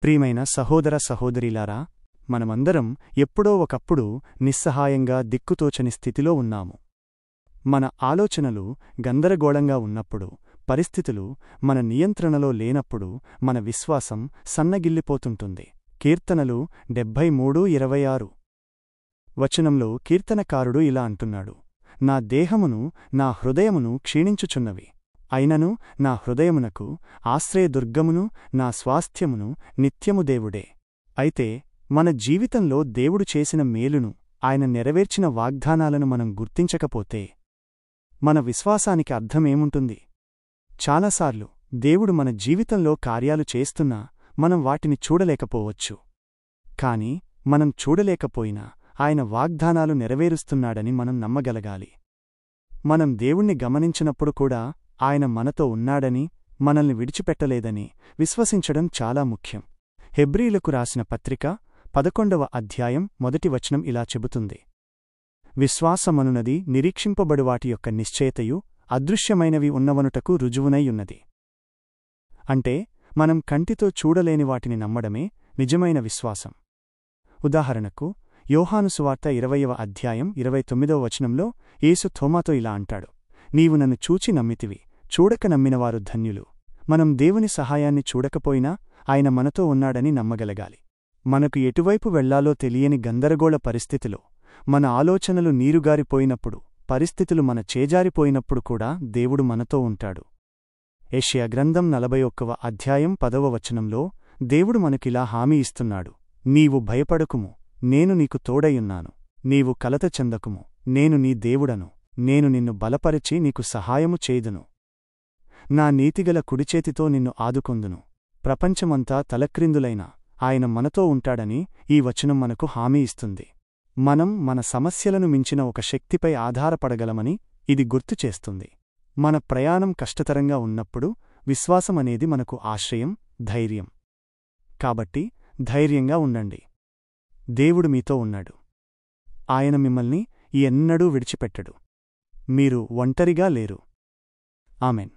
ప్రియమైన సహోదర సహోదరీలారా, మనమందరం ఎప్పుడో ఒకప్పుడు నిస్సహాయంగా దిక్కుతోచని స్థితిలో ఉన్నాము. మన ఆలోచనలు గందరగోళంగా ఉన్నప్పుడు, పరిస్థితులు మన నియంత్రణలో లేనప్పుడు మన విశ్వాసం సన్నగిల్లిపోతుంటుంది. కీర్తనలు 73:26 వచనంలో కీర్తనకారుడు ఇలా అంటున్నాడు: నా దేహమును నా హృదయమును క్షీణించుచున్నవి, అయినను నా హృదయమునకు ఆశ్రయదుర్గమును నా స్వాస్థ్యమును నిత్యము దేవుడే. అయితే మన జీవితంలో దేవుడు చేసిన మేలును, ఆయన నెరవేర్చిన వాగ్దానాలను మనం గుర్తించకపోతే మన విశ్వాసానికి అర్థమేముంటుంది? చాలాసార్లు దేవుడు మన జీవితంలో కార్యాలు చేస్తున్నా మనం వాటిని చూడలేకపోవచ్చు. కాని మనం చూడలేకపోయినా ఆయన వాగ్దానాలు నెరవేరుస్తున్నాడని మనం నమ్మగలగాలి. మనం దేవుణ్ణి గమనించినప్పుడు కూడా ఆయన మనతో ఉన్నాడని, మనల్ని విడిచిపెట్టలేదని విశ్వసించడం చాలా ముఖ్యం. హెబ్రీయులకు రాసిన పత్రిక 11వ అధ్యాయం 1వ వచనం ఇలా చెబుతుంది: విశ్వాసమనునది నిరీక్షింపబడువాటి యొక్క నిశ్చయతయు, అదృశ్యమైనవి ఉన్నవనుటకు రుజువునైయున్నది. అంటే మనం కంటితో చూడలేని వాటిని నమ్మడమే నిజమైన విశ్వాసం. ఉదాహరణకు, యోహాను సువార్త 20వ అధ్యాయం 29వ వచనంలో యేసు థోమాతో ఇలా అంటాడు: నీవు నన్ను చూచి నమ్మితివి, చూడక నమ్మినవారు ధన్యులు. మనం దేవుని సహాయాన్ని చూడకపోయినా ఆయన మనతో ఉన్నాడని నమ్మగలగాలి. మనకు ఎటువైపు వెళ్లాలో తెలియని గందరగోళ పరిస్థితిలో, మన ఆలోచనలు నీరుగారిపోయినప్పుడు, పరిస్థితులు మన చేజారిపోయినప్పుడు కూడా దేవుడు మనతో ఉంటాడు. యెషయా గ్రంథం 41వ అధ్యాయం 10వ వచనంలో దేవుడు మనకిలా హామీ ఇస్తున్నాడు: నీవు భయపడకుము, నేను నీకు తోడయున్నాను. నీవు కలత చెందకుము, నేను నీ దేవుడను. నేను నిన్ను బలపరిచి నీకు సహాయము చేయుదును. నా నీతిగల కుడిచేతితో నిన్ను ఆదుకొందును. ప్రపంచమంతా తలక్రిందులైనా ఆయన మనతో ఉంటాడని ఈ వచనం మనకు హామీ ఇస్తుంది. మనం మన సమస్యలను మించిన ఒక శక్తిపై ఆధారపడగలమని ఇది గుర్తుచేస్తుంది. మన ప్రయాణం కష్టతరంగా ఉన్నప్పుడు విశ్వాసమనేది మనకు ఆశ్రయం, ధైర్యం. కాబట్టి ధైర్యంగా ఉండండి. దేవుడు మీతో ఉన్నాడు. ఆయన మిమ్మల్ని ఎన్నడూ విడిచిపెట్టడు. మీరు ఒంటరిగా లేరు. ఆమెన్.